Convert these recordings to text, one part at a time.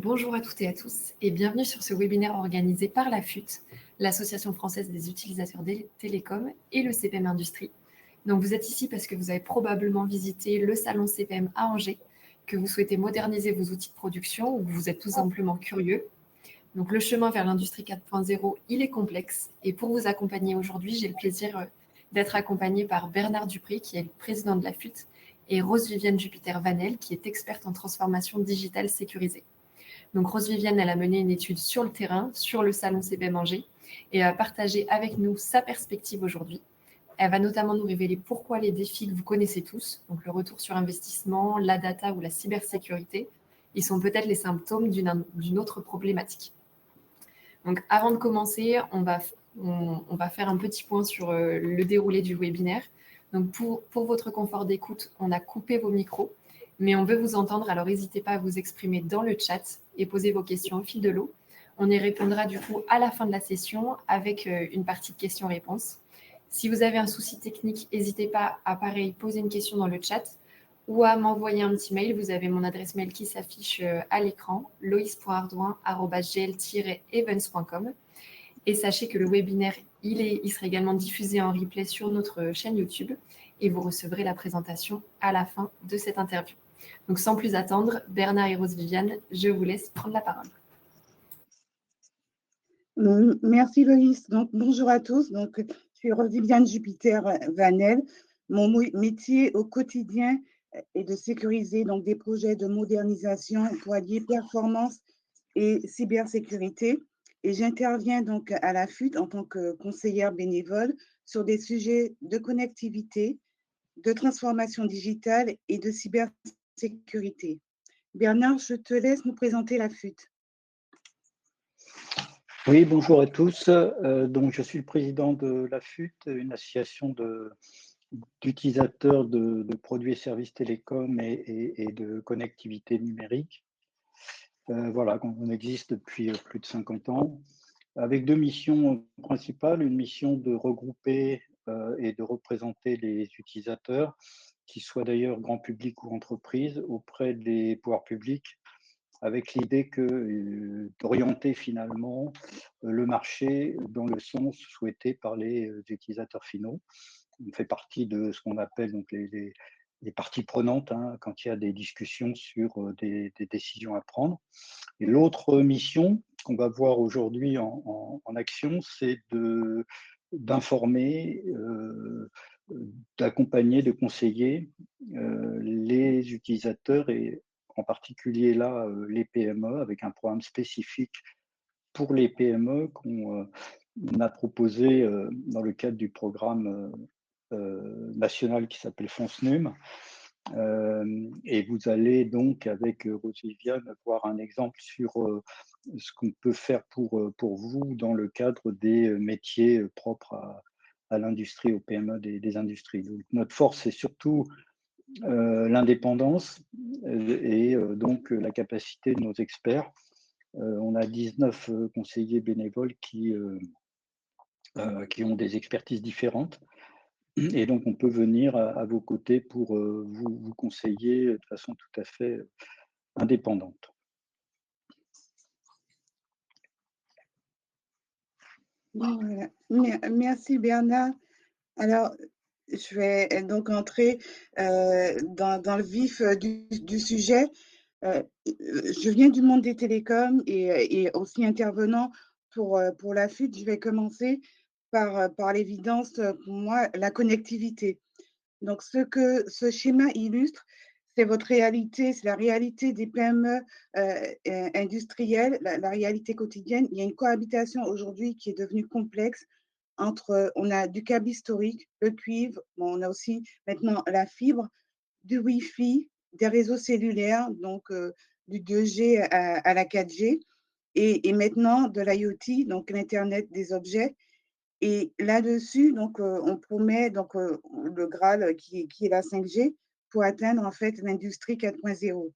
Bonjour à toutes et à tous et bienvenue sur ce webinaire organisé par la FUT, l'Association française des utilisateurs des télécoms et le CPM Industrie. Donc vous êtes ici parce que vous avez probablement visité le salon CPM à Angers, que vous souhaitez moderniser vos outils de production ou que vous êtes tout simplement curieux. Donc le chemin vers l'industrie 4.0, il est complexe et pour vous accompagner aujourd'hui, j'ai le plaisir d'être accompagnée par Bernard Dupré, qui est le président de la FUT, et Rose-Viviane Jupiter-Vanel, qui est experte en transformation digitale sécurisée. Donc Rose-Viviane, elle a mené une étude sur le terrain, sur le salon CPM Angers, et a partagé avec nous sa perspective aujourd'hui. Elle va notamment nous révéler pourquoi les défis que vous connaissez tous, donc le retour sur investissement, la data ou la cybersécurité, ils sont peut-être les symptômes d'une autre problématique. Donc avant de commencer, on va faire un petit point sur le déroulé du webinaire. Donc pour votre confort d'écoute, on a coupé vos micros, mais on veut vous entendre, alors n'hésitez pas à vous exprimer dans le chat et poser vos questions au fil de l'eau. On y répondra du coup à la fin de la session avec une partie de questions-réponses. Si vous avez un souci technique, n'hésitez pas à pareil poser une question dans le chat ou à m'envoyer un petit mail. Vous avez mon adresse mail qui s'affiche à l'écran, lois.ardouin@gl-events.com. Et sachez que le webinaire, il sera également diffusé en replay sur notre chaîne YouTube et vous recevrez la présentation à la fin de cette interview. Donc sans plus attendre, Bernard et Rose-Viviane, je vous laisse prendre la parole. Merci Loïs. Donc, bonjour à tous. Donc, je suis Rose-Viviane Jupiter-Vanel. Mon métier au quotidien est de sécuriser donc, des projets de modernisation pour allier performance et cybersécurité. Et j'interviens donc à la FUT en tant que conseillère bénévole sur des sujets de connectivité, de transformation digitale et de cybersécurité. Bernard, je te laisse nous présenter la FUT. Oui, bonjour à tous. Donc, je suis le président de la FUT, une association d'utilisateurs de produits et services télécoms et de connectivité numérique. Voilà, on existe depuis plus de 50 ans, avec deux missions principales. Une mission de regrouper et de représenter les utilisateurs, qu'ils soient d'ailleurs grand public ou entreprise, auprès des pouvoirs publics, avec l'idée d'orienter finalement le marché dans le sens souhaité par les utilisateurs finaux. On fait partie de ce qu'on appelle donc les parties prenantes quand il y a des discussions sur des décisions à prendre. Et l'autre mission qu'on va voir aujourd'hui en action, c'est d'informer, d'accompagner, de conseiller les utilisateurs et en particulier là les PME avec un programme spécifique pour les PME qu'on a proposé dans le cadre du programme national qui s'appelle FONSNUM. Et vous allez donc avec Rose-Viviane voir un exemple sur ce qu'on peut faire pour vous dans le cadre des métiers propres à l'industrie, aux PME des industries. Donc, notre force, c'est surtout l'indépendance et donc la capacité de nos experts. On a 19 conseillers bénévoles qui ont des expertises différentes. Et donc, on peut venir à vos côtés pour vous conseiller de façon tout à fait indépendante. Voilà. Merci Bernard. Alors, je vais donc entrer dans le vif du sujet. Je viens du monde des télécoms et aussi intervenant pour la FUT. Je vais commencer par l'évidence, pour moi, la connectivité. Donc, ce que ce schéma illustre, c'est votre réalité, c'est la réalité des PME industrielles, la réalité quotidienne. Il y a une cohabitation aujourd'hui qui est devenue complexe entre, on a du câble historique, le cuivre, bon, on a aussi maintenant la fibre, du Wi-Fi, des réseaux cellulaires, donc du 2G à la 4G, et maintenant de l'IoT, donc l'Internet des objets. Et là-dessus, donc, on promet donc, le Graal qui est la 5G pour atteindre en fait l'industrie 4.0.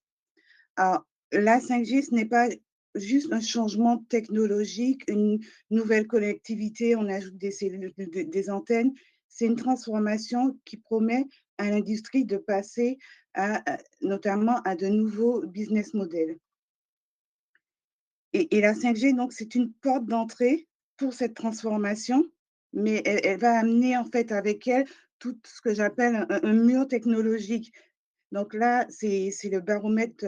Alors, la 5G, ce n'est pas juste un changement technologique, une nouvelle connectivité, on ajoute des cellules, des antennes. C'est une transformation qui promet à l'industrie de passer notamment à de nouveaux business models. Et la 5G, donc, c'est une porte d'entrée pour cette transformation, mais elle va amener, en fait, avec elle, tout ce que j'appelle un mur technologique. Donc là, c'est le baromètre,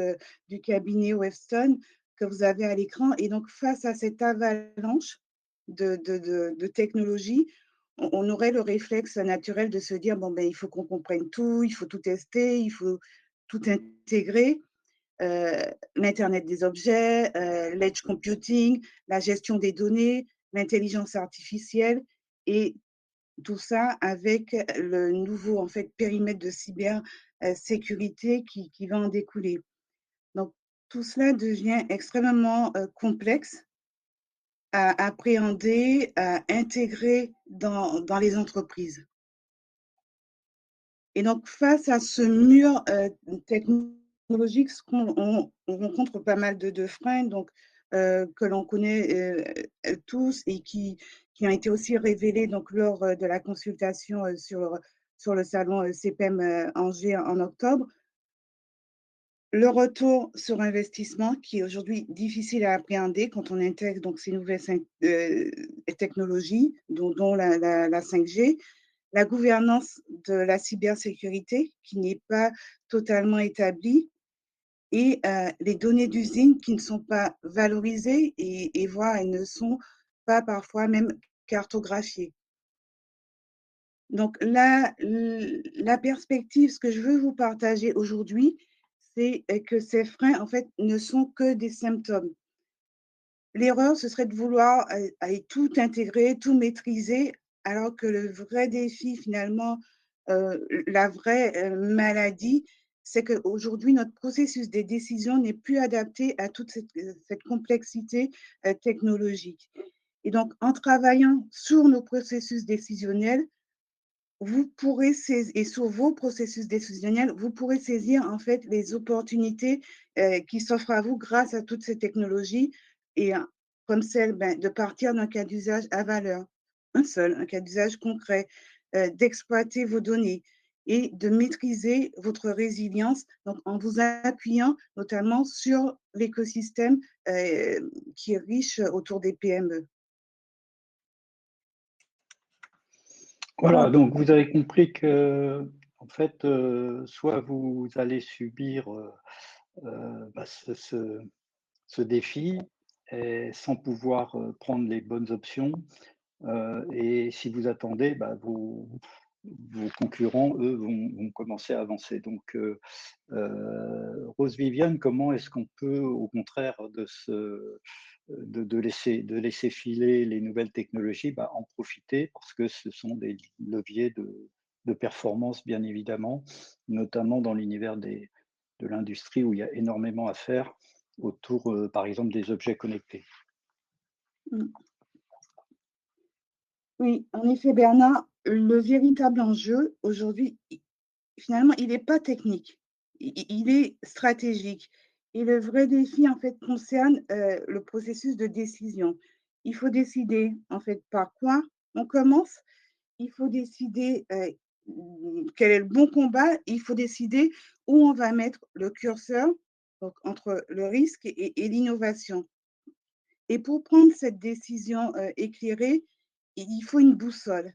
du cabinet Weston que vous avez à l'écran et donc face à cette avalanche de technologies, on aurait le réflexe naturel de se dire: «Bon, ben, il faut qu'on comprenne tout, il faut tout tester, il faut tout intégrer». Heu, L'internet des objets, l'edge computing, la gestion des données, l'intelligence artificielle et tout ça avec le nouveau, en fait, périmètre de cyber, sécurité qui va en découler. Donc tout cela devient extrêmement, complexe à appréhender, à intégrer dans les entreprises. Et donc face à ce mur, technologique, ce qu'on rencontre pas mal de freins donc que l'on connaît, tous et qui ont été aussi révélés donc lors, de la consultation, sur le salon, CPEM, Angers en octobre. Le retour sur investissement qui est aujourd'hui difficile à appréhender quand on intègre donc ces nouvelles technologies dont la 5G. La gouvernance de la cybersécurité qui n'est pas totalement établie et les données d'usine qui ne sont pas valorisées et voire elles ne sont pas parfois même cartographiées. Donc là, la perspective, ce que je veux vous partager aujourd'hui, c'est, que ces freins, en fait, ne sont que des symptômes. L'erreur, ce serait de vouloir, tout intégrer, tout maîtriser, alors que le vrai défi finalement, la vraie, maladie, c'est qu'aujourd'hui notre processus des décisions n'est plus adapté à toute cette complexité, technologique. Et donc en travaillant sur nos processus décisionnels, vous pourrez saisir et sur vos processus décisionnels, vous pourrez saisir en fait les opportunités, qui s'offrent à vous grâce à toutes ces technologies et comme celle, ben, de partir d'un cas d'usage à valeur, un seul, un cas d'usage concret, d'exploiter vos données et de maîtriser votre résilience, donc en vous appuyant notamment sur l'écosystème, qui est riche autour des PME. Voilà, donc vous avez compris que, en fait, soit vous allez subir, bah, ce défi et sans pouvoir, prendre les bonnes options, et si vous attendez, bah, vos concurrents, eux, vont commencer à avancer. Donc, Rose Viviane, comment est-ce qu'on peut, au contraire de laisser filer les nouvelles technologies, bah, en profiter parce que ce sont des leviers de performance, bien évidemment, notamment dans l'univers de l'industrie où il y a énormément à faire autour, par exemple, des objets connectés. Mmh. Oui, en effet, Bernard, le véritable enjeu aujourd'hui, finalement, il n'est pas technique, il est stratégique. Et le vrai défi, en fait, concerne le processus de décision. Il faut décider, en fait, par quoi on commence. Il faut décider quel est le bon combat. Il faut décider où on va mettre le curseur, donc entre le risque et l'innovation. Et pour prendre cette décision éclairée, il faut une boussole.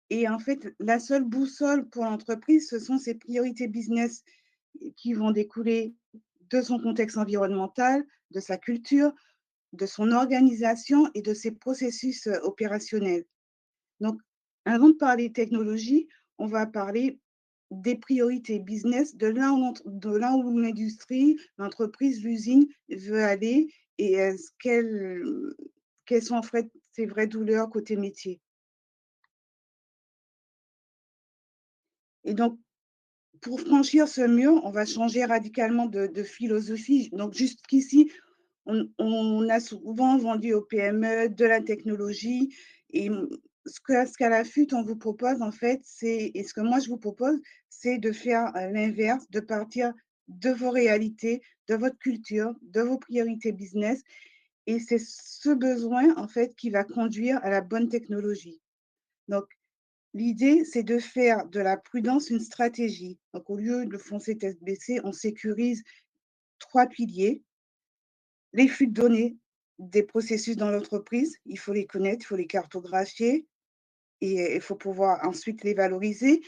Et en fait, la seule boussole pour l'entreprise, ce sont ses priorités business qui vont découler de son contexte environnemental, de sa culture, de son organisation et de ses processus, opérationnels. Donc, avant de parler technologie, on va parler des priorités business, de là où l'industrie, l'entreprise, l'usine veut aller et ce quelles sont en fait ses vraies douleurs côté métier. Et donc pour franchir ce mur, on va changer radicalement de philosophie. Donc jusqu'ici, on a souvent vendu aux PME de la technologie et ce qu'à la FUT, on vous propose en fait, et ce que moi je vous propose, c'est de faire, l'inverse, de partir de vos réalités, de votre culture, de vos priorités business et c'est ce besoin en fait qui va conduire à la bonne technologie. Donc l'idée, c'est de faire de la prudence une stratégie. Donc, au lieu de foncer tête baissée, on sécurise 3 piliers, les flux de données. des processus dans l'entreprise. Il faut les connaître, il faut les cartographier et il faut pouvoir ensuite les valoriser,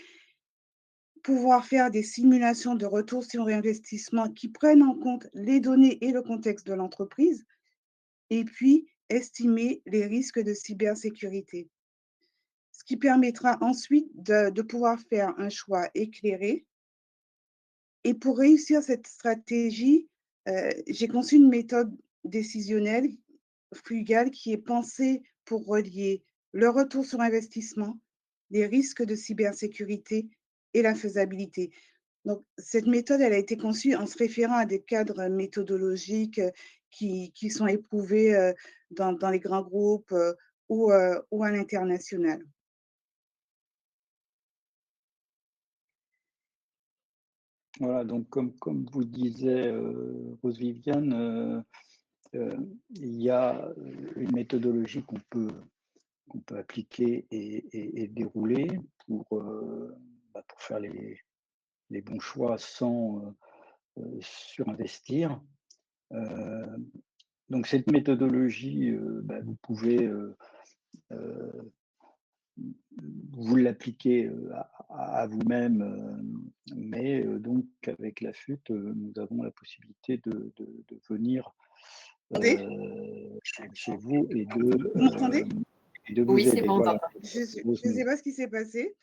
pouvoir faire des simulations de retour sur investissement qui prennent en compte les données et le contexte de l'entreprise et puis estimer les risques de cybersécurité. Ce qui permettra ensuite de pouvoir faire un choix éclairé. Et pour réussir cette stratégie, j'ai conçu une méthode décisionnelle frugale qui est pensée pour relier le retour sur investissement, les risques de cybersécurité et la faisabilité. Donc, cette méthode, elle a été conçue en se référant à des cadres méthodologiques qui sont éprouvés dans les grands groupes ou à l'international. Voilà, donc comme vous disait Rose Viviane, il y a une méthodologie qu'on peut appliquer et dérouler pour faire les bons choix sans surinvestir. Donc cette méthodologie, vous pouvez vous l'appliquer à vous-même, mais donc avec la FUT, nous avons la possibilité de venir Entendez? chez vous Vous m'entendez? et de Oui, vous c'est aider. bon, on Voilà, t'entend. Je ne sais Rosemary. pas ce qui s'est passé.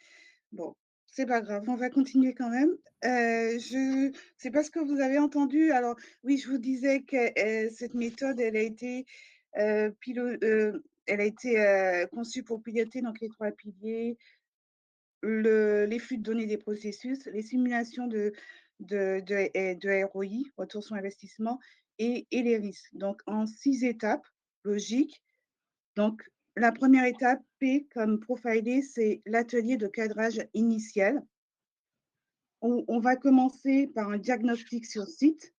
Bon, c'est pas grave, on va continuer quand même. Je sais pas ce que vous avez entendu. Alors oui, je vous disais que, cette méthode, elle a été, conçue pour piloter donc les 3 piliers, les flux de données des processus, les simulations de ROI, retour sur investissement et les risques. Donc en 6 étapes logiques. Donc la première étape, P comme profiler, c'est l'atelier de cadrage initial. On va commencer par un diagnostic sur site,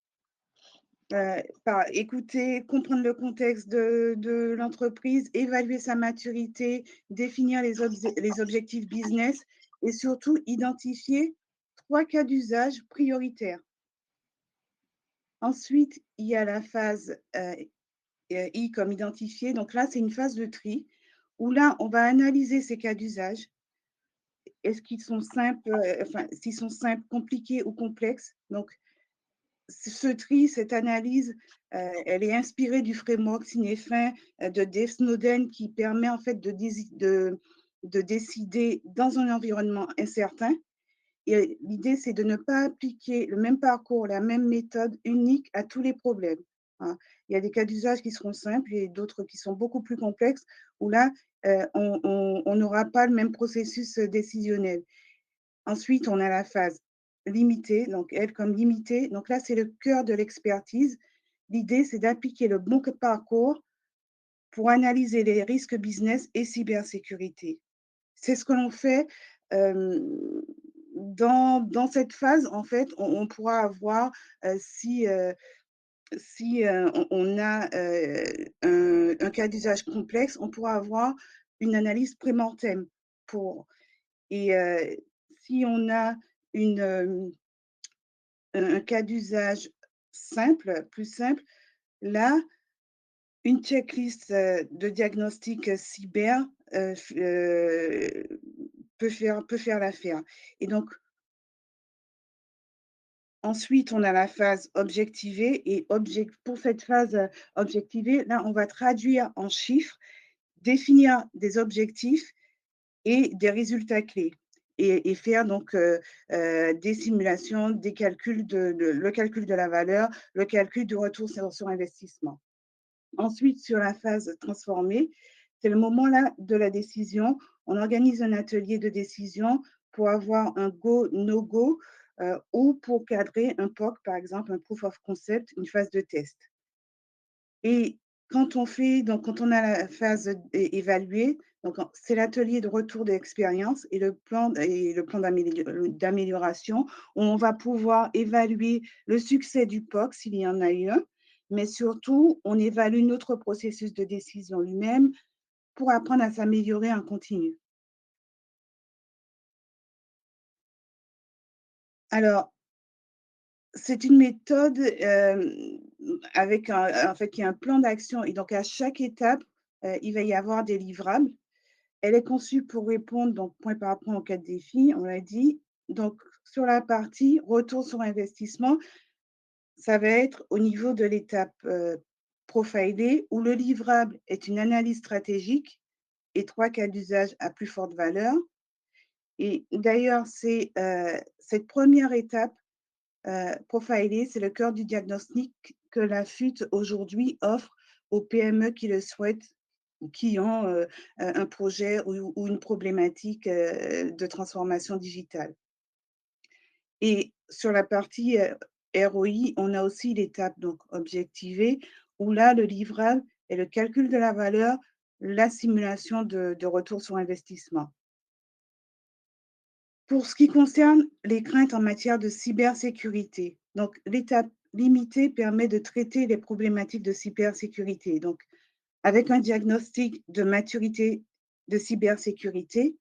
par écouter, comprendre le contexte de l'entreprise, évaluer sa maturité, définir les objectifs business et surtout identifier 3 cas d'usage prioritaires. Ensuite, il y a la phase, I comme identifier. Donc là, c'est une phase de tri où là, on va analyser ces cas d'usage. Est-ce qu'ils sont simples, s'ils sont simples, compliqués ou complexes? Donc ce tri, cette analyse, elle est inspirée du framework Cinefin de Dave Snowden qui permet en fait de décider dans un environnement incertain. Et l'idée, c'est de ne pas appliquer le même parcours, la même méthode unique à tous les problèmes, hein. Il y a des cas d'usage qui seront simples et d'autres qui sont beaucoup plus complexes, où là, on n'aura pas le même processus décisionnel. Ensuite, on a la phase limitée, donc elle comme limitée. Donc là, c'est le cœur de l'expertise. L'idée, c'est d'appliquer le bon parcours pour analyser les risques business et cybersécurité. C'est ce que l'on fait dans cette phase. En fait, on pourra avoir, si on a un cas d'usage complexe, on pourra avoir une analyse pré-mortem pour. Et si on a une, un cas d'usage simple, plus simple, là, une checklist de diagnostic cyber peut faire l'affaire. Et donc, ensuite, on a la phase objectivée. Et pour cette phase objectivée, là, on va traduire en chiffres, définir des objectifs et des résultats clés et faire donc des simulations, des calculs le calcul de la valeur, le calcul du retour sur investissement. Ensuite, sur la phase transformée, c'est le moment là de la décision. On organise un atelier de décision pour avoir un go, no go ou pour cadrer un POC, par exemple, un proof of concept, une phase de test. Et quand on a la phase évaluée, donc c'est l'atelier de retour d'expérience et le plan d'amélioration où on va pouvoir évaluer le succès du POC s'il y en a eu un, mais surtout on évalue notre processus de décision lui-même pour apprendre à s'améliorer en continu. Alors, c'est une méthode avec en fait, il y a un plan d'action et donc à chaque étape, il va y avoir des livrables. Elle est conçue pour répondre donc point par point aux 4 défis, on l'a dit. Donc sur la partie retour sur investissement, ça va être au niveau de l'étape, profilée où le livrable est une analyse stratégique et 3 cas d'usage à plus forte valeur et d'ailleurs c'est, cette première étape profiler, c'est le cœur du diagnostic que la FUT aujourd'hui offre aux PME qui le souhaitent ou qui ont, un projet ou une problématique, de transformation digitale. Et sur la partie, ROI, on a aussi l'étape donc objectivée, où là, le livrable est le calcul de la valeur, la simulation de retour sur investissement. Pour ce qui concerne les craintes en matière de cybersécurité, donc l'étape limitée permet de traiter les problématiques de cybersécurité. Donc, avec un diagnostic de maturité de cybersécurité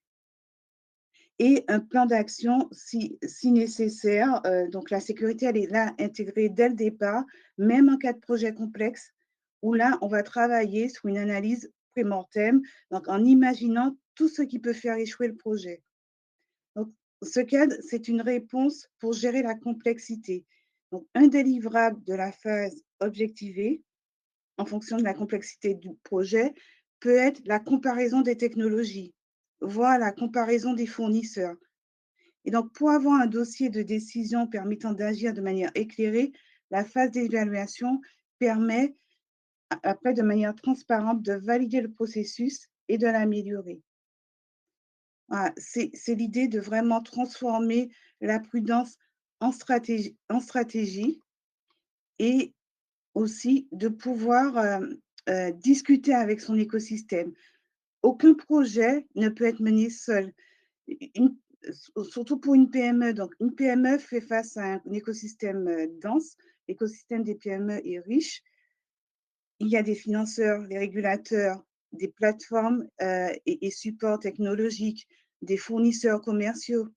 et un plan d'action si nécessaire. Donc, la sécurité, elle est là intégrée dès le départ, même en cas de projet complexe, où là, on va travailler sur une analyse pré-mortem, donc en imaginant tout ce qui peut faire échouer le projet. Donc, ce cadre, c'est une réponse pour gérer la complexité. Donc, un délivrable de la phase objectivée, en fonction de la complexité du projet, peut être la comparaison des technologies, voire la comparaison des fournisseurs. Et donc, pour avoir un dossier de décision permettant d'agir de manière éclairée, la phase d'évaluation permet, après, de manière transparente, de valider le processus et de l'améliorer. Voilà, c'est l'idée de vraiment transformer la prudence en stratégie et aussi de pouvoir, discuter avec son écosystème. Aucun projet ne peut être mené seul. Une surtout pour une PME. Donc une PME fait face à un écosystème, dense. L'écosystème des PME est riche. Il y a des financeurs, les régulateurs, des plateformes, et supports technologiques, des fournisseurs commerciaux.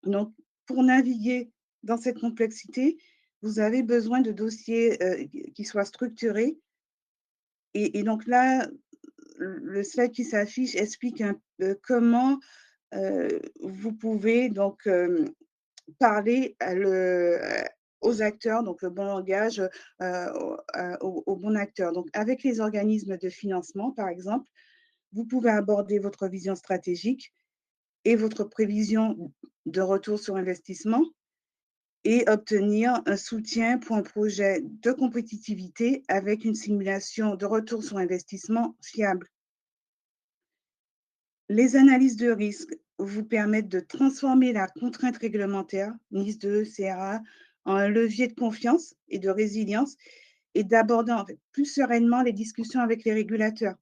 Donc, pour naviguer dans cette complexité, vous avez besoin de dossiers, qui soient structurés et donc là, le slide qui s'affiche explique un peu comment, vous pouvez donc, parler aux acteurs, donc le bon langage, aux bons acteurs. Donc avec les organismes de financement, par exemple, vous pouvez aborder votre vision stratégique et votre prévision de retour sur investissement et obtenir un soutien pour un projet de compétitivité avec une simulation de retour sur investissement fiable. Les analyses de risque vous permettent de transformer la contrainte réglementaire, NIS2, CRA, en un levier de confiance et de résilience et d'aborder en fait plus sereinement les discussions avec les régulateurs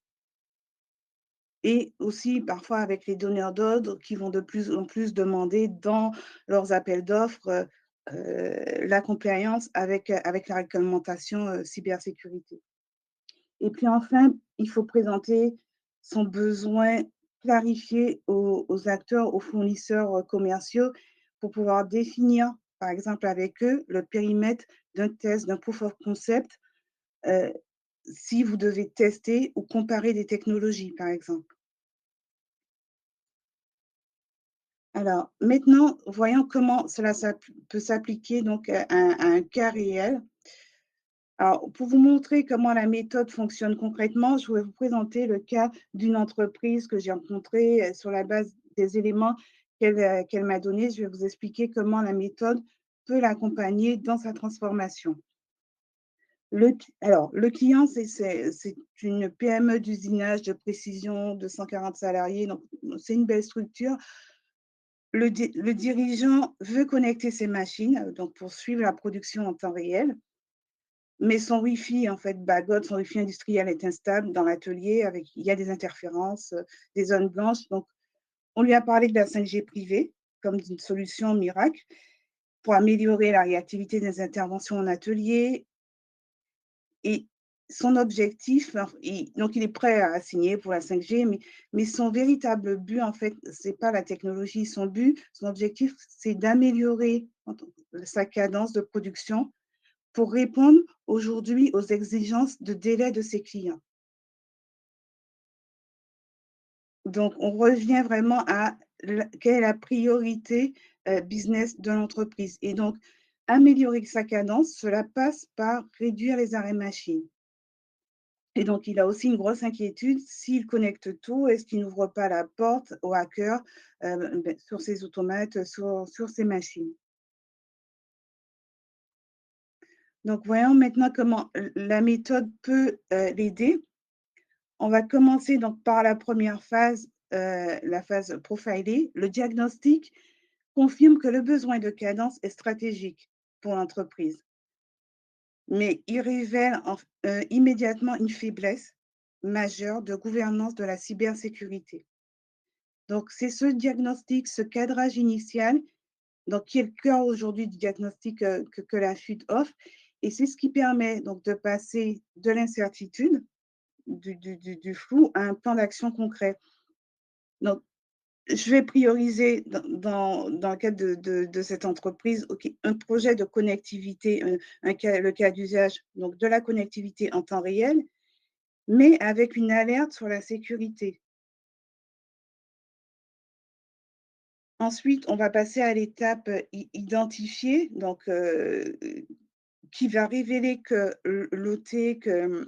et aussi parfois avec les donneurs d'ordre qui vont de plus en plus demander dans leurs appels d'offres, la compliance avec la réglementation, cybersécurité. Et puis enfin, il faut présenter son besoin clarifié aux acteurs, aux fournisseurs, commerciaux pour pouvoir définir, par exemple avec eux, le périmètre d'un test, d'un proof of concept, heu, si vous devez tester ou comparer des technologies, par exemple. Alors maintenant, voyons comment cela peut s'appliquer donc à un cas réel. Alors, pour vous montrer comment la méthode fonctionne concrètement, je vais vous présenter le cas d'une entreprise que j'ai rencontrée sur la base des éléments qu'elle m'a donnés. Je vais vous expliquer comment la méthode peut l'accompagner dans sa transformation. Alors, le client, c'est une PME d'usinage de précision de 140 salariés, donc c'est une belle structure. Le dirigeant veut connecter ses machines, donc pour suivre la production en temps réel. Mais son Wi-Fi, en fait, bagote, son Wi-Fi industriel est instable dans l'atelier il y a des interférences, des zones blanches. Donc, on lui a parlé de la 5G privée comme d'une solution miracle pour améliorer la réactivité des interventions en atelier et son objectif, donc il est prêt à signer pour la 5G, mais son véritable but, en fait, c'est pas la technologie. Son objectif, c'est d'améliorer sa cadence de production pour répondre aujourd'hui aux exigences de délai de ses clients. Donc, on revient vraiment à quelle est la priorité business de l'entreprise. Et donc, améliorer sa cadence, cela passe par réduire les arrêts machines. Et donc, il a aussi une grosse inquiétude, s'il connecte tout, est-ce qu'il n'ouvre pas la porte aux hackers sur ses automates, sur ses machines. Donc, voyons maintenant comment la méthode peut l'aider. On va commencer donc par la première phase, la phase profiler. Le diagnostic confirme que le besoin de cadence est stratégique pour l'entreprise, mais il révèle immédiatement une faiblesse majeure de gouvernance de la cybersécurité. Donc, c'est ce diagnostic, ce cadrage initial, donc qui est le cœur aujourd'hui du diagnostic que la FUT offre, et c'est ce qui permet donc de passer de l'incertitude, du flou à un plan d'action concret. Donc, je vais prioriser dans le cadre de cette entreprise, OK, un projet de connectivité, le cas d'usage, donc de la connectivité en temps réel, mais avec une alerte sur la sécurité. Ensuite, on va passer à l'étape identifier, donc qui va révéler que l'OT, que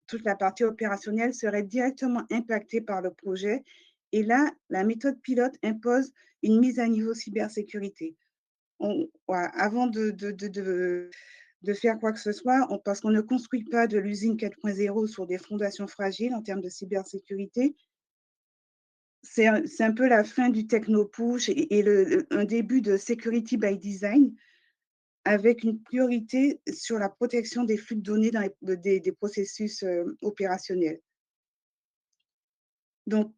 toute la partie opérationnelle serait directement impactée par le projet. Et là, la méthode pilote impose une mise à niveau cybersécurité. Voilà, avant de faire quoi que ce soit, parce qu'on ne construit pas de l'usine 4.0 sur des fondations fragiles en termes de cybersécurité, c'est un peu la fin du techno-push et un début de security by design, avec une priorité sur la protection des flux de données dans des processus opérationnels. Donc,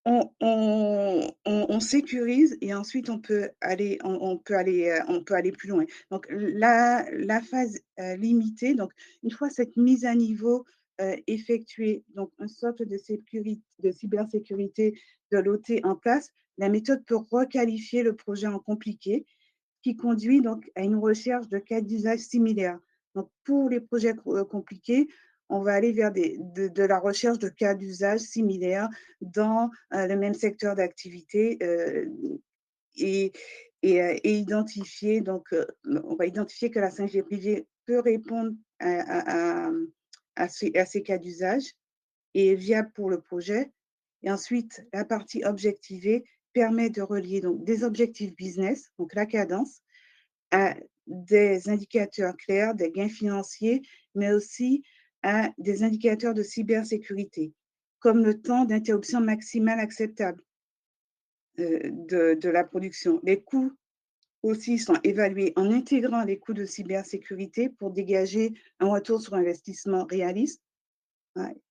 on sécurise et ensuite on peut aller plus loin. Donc, la phase limitée, donc une fois cette mise à niveau effectuée, donc un socle de cybersécurité de l'OT en place, la méthode peut requalifier le projet en compliqué, qui conduit donc à une recherche de cas d'usage similaires. Donc, pour les projets compliqués, on va aller vers de la recherche de cas d'usage similaires dans le même secteur d'activité et, et identifier, donc, on va identifier que la 5G privée peut répondre à ces cas d'usage et est viable pour le projet. Et ensuite, la partie objectivée permet de relier donc, des objectifs business, donc la cadence, à des indicateurs clairs, des gains financiers, mais aussi à des indicateurs de cybersécurité, comme le temps d'interruption maximale acceptable de la production. Les coûts aussi sont évalués en intégrant les coûts de cybersécurité pour dégager un retour sur investissement réaliste. Ouais.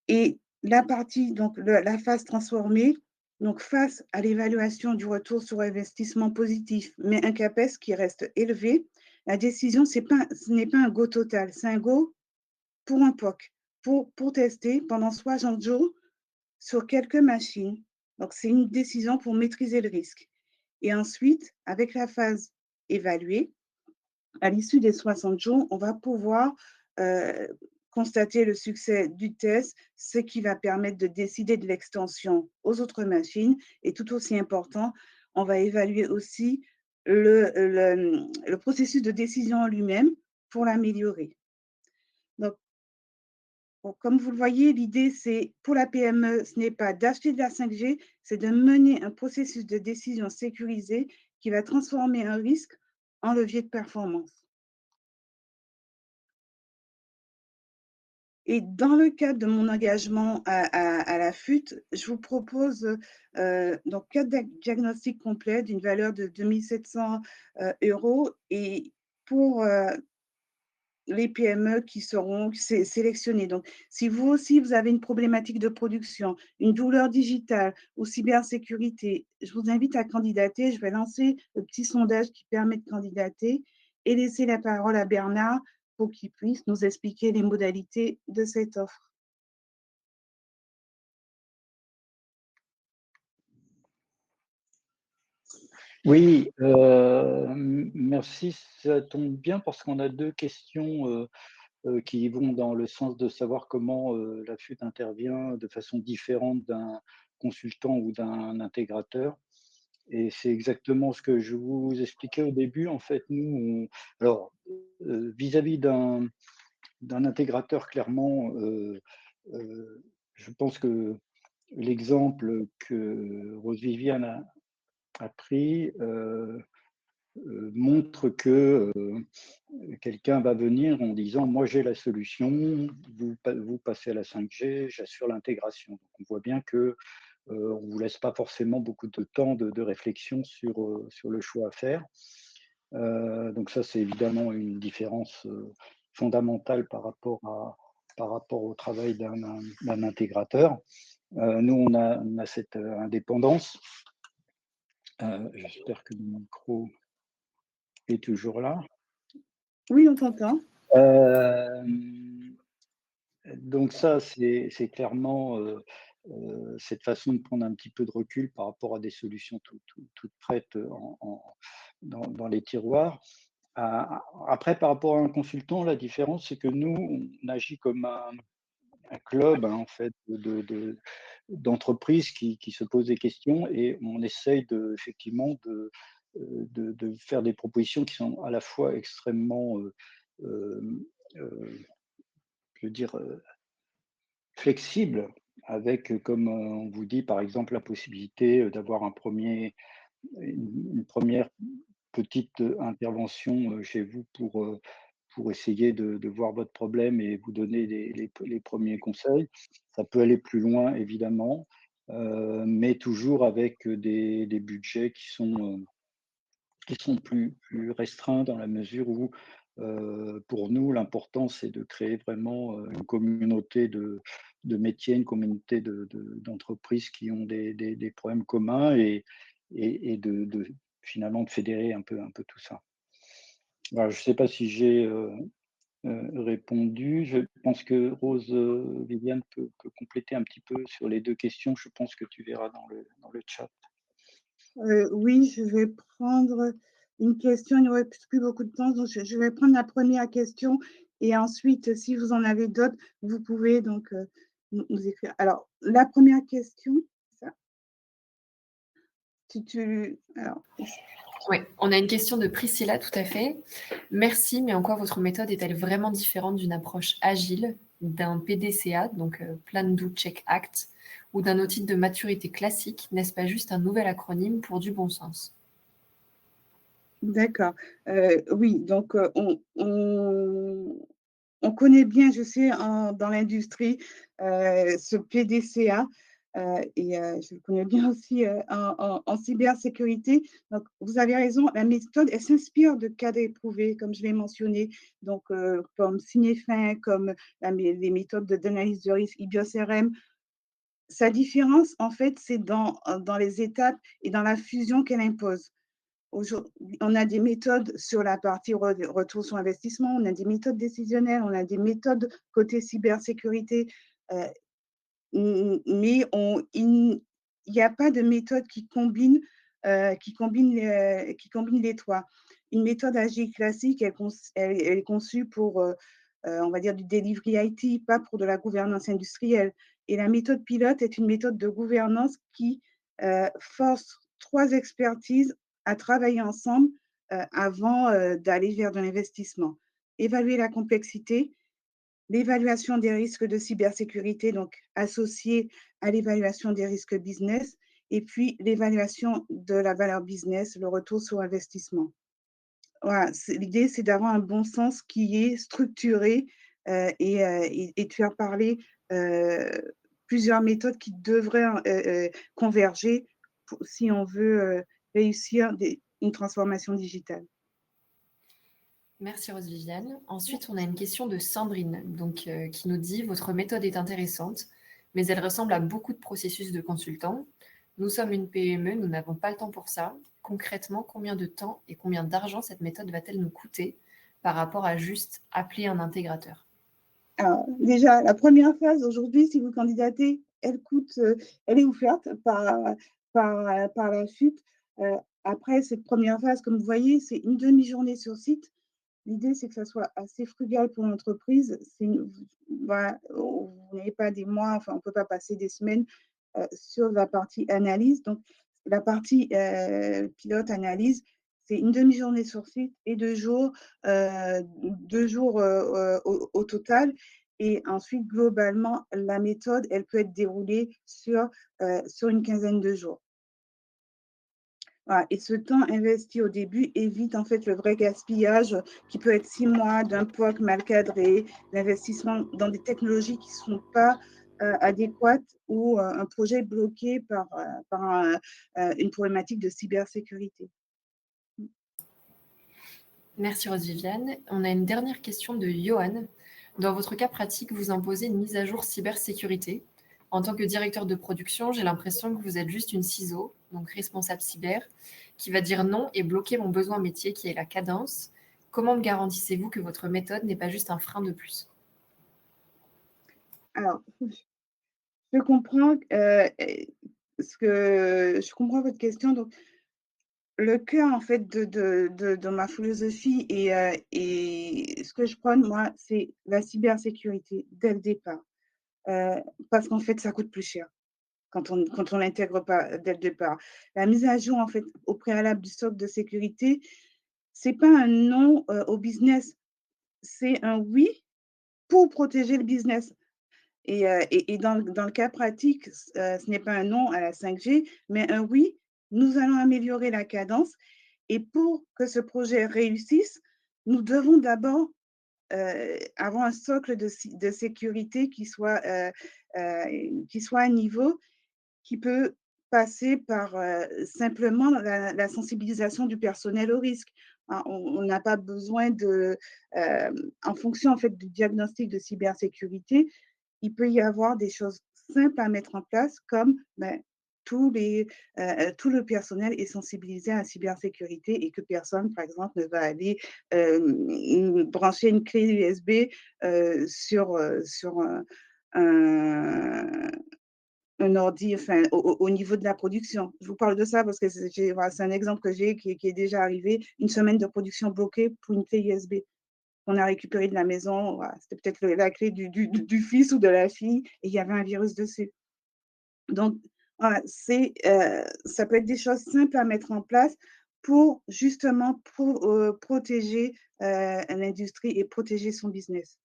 Et la partie, donc la phase transformée, donc face à l'évaluation du retour sur investissement positif, mais un CAPEX qui reste élevé, la décision, ce n'est pas un go total, c'est un go pour un POC, pour tester pendant 60 jours sur quelques machines. Donc, c'est une décision pour maîtriser le risque. Et ensuite, avec la phase évaluée, à l'issue des 60 jours, on va pouvoir constater le succès du test, ce qui va permettre de décider de l'extension aux autres machines. Et tout aussi important, on va évaluer aussi le processus de décision en lui-même pour l'améliorer. Donc, bon, comme vous le voyez, l'idée, c'est pour la PME, ce n'est pas d'acheter de la 5G, c'est de mener un processus de décision sécurisé qui va transformer un risque en levier de performance. Et dans le cadre de mon engagement à la FUT, je vous propose donc 4 diagnostics complets d'une valeur de 2 700 € et pour les PME qui seront sélectionnées. Donc, si vous aussi, vous avez une problématique de production, une douleur digitale ou cybersécurité, je vous invite à candidater. Je vais lancer le petit sondage qui permet de candidater et laisser la parole à Bernard pour qu'il puisse nous expliquer les modalités de cette offre. Oui, merci. Ça tombe bien parce qu'on a deux questions qui vont dans le sens de savoir comment la FUT intervient de façon différente d'un consultant ou d'un intégrateur. Et c'est exactement ce que je vous expliquais au début. En fait, nous, alors, vis-à-vis d'un intégrateur, clairement, je pense que l'exemple que Rose Viviane a pris montre que quelqu'un va venir en disant: «Moi, j'ai la solution, vous passez à la 5G, j'assure l'intégration». Donc on voit bien que on ne vous laisse pas forcément beaucoup de temps de réflexion sur le choix à faire. Donc ça, c'est évidemment une différence fondamentale par rapport au travail d'un intégrateur. Nous, on a cette indépendance. J'espère que le micro est toujours là. Oui, on t'entend. Donc ça, c'est clairement cette façon de prendre un petit peu de recul par rapport à des solutions toutes prêtes dans les tiroirs. Après, par rapport à un consultant, la différence, c'est que nous, on agit comme un club, hein, en fait, d'entreprises qui se posent des questions et on essaye effectivement de faire des propositions qui sont à la fois extrêmement, euh, euh, je veux dire, flexibles, avec, comme on vous dit, par exemple, la possibilité d'avoir une première petite intervention chez vous pour essayer de voir votre problème et vous donner les premiers conseils. Ça peut aller plus loin, évidemment, mais toujours avec des budgets qui sont plus restreints dans la mesure où, pour nous, l'important, c'est de créer vraiment une communauté de métiers, une communauté d'entreprises qui ont des problèmes communs et finalement de fédérer un peu tout ça. Voilà, je ne sais pas si j'ai répondu. Je pense que Rose Viviane peut compléter un petit peu sur les deux questions. Je pense que tu verras dans le chat. Oui, je vais prendre une question. Il ne reste plus beaucoup de temps, donc je vais prendre la première question et ensuite, si vous en avez d'autres, vous pouvez donc nous écrire. Alors, la première question, ça, alors, Oui, on a une question de Priscilla, tout à fait. Merci, mais en quoi votre méthode est-elle vraiment différente d'une approche agile, d'un PDCA, donc Plan Do Check Act, ou d'un audit de maturité classique? N'est-ce pas juste un nouvel acronyme pour du bon sens? d'accord. Oui, donc on connaît bien, je sais, dans l'industrie, ce PDCA, et je le connais bien aussi en cybersécurité. Donc, vous avez raison, la méthode, elle s'inspire de cadres éprouvés, comme je l'ai mentionné, donc comme Cinefin, comme les méthodes d'analyse de risque IBIOS-RM. Sa différence, en fait, c'est dans les étapes et dans la fusion qu'elle impose. Aujourd'hui, on a des méthodes sur la partie retour sur investissement, on a des méthodes décisionnelles, on a des méthodes côté cybersécurité, euh, mais il n'y a pas de méthode qui combine les trois. Une méthode agile classique, elle est conçue pour, on va dire, du delivery IT, pas pour de la gouvernance industrielle. Et la méthode pilote est une méthode de gouvernance qui force trois expertises à travailler ensemble avant d'aller vers de l'investissement. Évaluer la complexité, l'évaluation des risques de cybersécurité, donc associée à l'évaluation des risques business, et puis l'évaluation de la valeur business, le retour sur investissement. Voilà, l'idée, c'est d'avoir un bon sens qui est structuré et de faire parler euh, plusieurs méthodes qui devraient converger si on veut réussir une transformation digitale. Merci Rose Viviane. Ensuite, on a une question de Sandrine, donc, qui nous dit: votre méthode est intéressante, mais elle ressemble à beaucoup de processus de consultants. Nous sommes une PME, nous n'avons pas le temps pour ça. Concrètement, combien de temps et combien d'argent cette méthode va-t-elle nous coûter? par rapport à juste appeler un intégrateur? Alors, déjà, la première phase aujourd'hui, si vous candidatez, elle est offerte par la FUT. Après cette première phase, comme vous voyez, c'est une demi-journée sur site. L'idée, c'est que ça soit assez frugal pour l'entreprise. Voilà, vous n'avez pas des mois, enfin, on ne peut pas passer des semaines sur la partie analyse. Donc, la partie pilote analyse, c'est une demi-journée sur site et 2 jours, 2 jours au total. Et ensuite, globalement, la méthode, elle peut être déroulée sur une quinzaine de jours. Voilà. Et ce temps investi au début évite en fait le vrai gaspillage qui peut être 6 mois d'un POC mal cadré, l'investissement dans des technologies qui ne sont pas adéquates ou un projet bloqué par une problématique de cybersécurité. Merci Rose-Viviane. On a une dernière question de Johan. Dans votre cas pratique, vous imposez une mise à jour cybersécurité. En tant que directeur de production, j'ai l'impression que vous êtes juste une CISO, donc responsable cyber, qui va dire non et bloquer mon besoin métier qui est la cadence. Comment me garantissez-vous que votre méthode n'est pas juste un frein de plus? Alors, je comprends je comprends votre question. Donc, le cœur en fait de ma philosophie et ce que je prône moi, c'est la cybersécurité dès le départ. Parce qu'en fait, ça coûte plus cher quand on l'intègre pas dès le départ. La mise à jour en fait au préalable du socle de sécurité, c'est pas un non au business, c'est un oui pour protéger le business. Et dans le cas pratique, ce n'est pas un non à la 5G, mais un oui, nous allons améliorer la cadence. Et pour que ce projet réussisse, nous devons d'abord avoir un socle de sécurité qui soit à niveau, qui peut passer par simplement la sensibilisation du personnel au risque. Hein, on n'a pas besoin en fonction en fait du diagnostic de cybersécurité, il peut y avoir des choses simples à mettre en place comme tout le personnel est sensibilisé à la cybersécurité et que personne, par exemple, ne va aller brancher une clé USB sur un, un ordi, enfin, au niveau de la production. Je vous parle de ça parce que c'est un exemple que j'ai qui est déjà arrivé, une semaine de production bloquée pour une clé USB qu'on a récupérée de la maison. Voilà, c'était peut-être la clé du fils ou de la fille et il y avait un virus dessus. Donc, voilà, ça peut être des choses simples à mettre en place pour justement protéger l'industrie et protéger son business.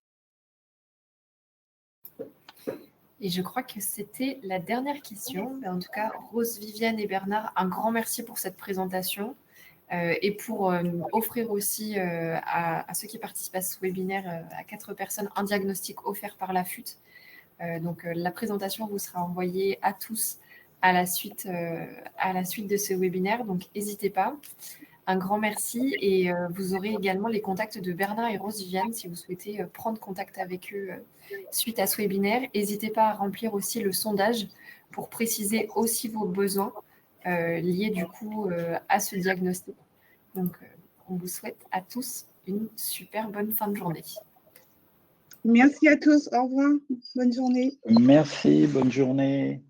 Et je crois que c'était la dernière question. En tout cas, Rose, Viviane et Bernard, un grand merci pour cette présentation et pour offrir aussi à ceux qui participent à ce webinaire, à 4 personnes, un diagnostic offert par la FUT. Donc, la présentation vous sera envoyée à tous à la suite de ce webinaire. Donc, n'hésitez pas. Un grand merci et vous aurez également les contacts de Bernard et Rose Viviane si vous souhaitez prendre contact avec eux suite à ce webinaire. N'hésitez pas à remplir aussi le sondage pour préciser aussi vos besoins liés du coup à ce diagnostic. Donc, on vous souhaite à tous une super bonne fin de journée. Merci à tous. Au revoir. Bonne journée. Merci, bonne journée.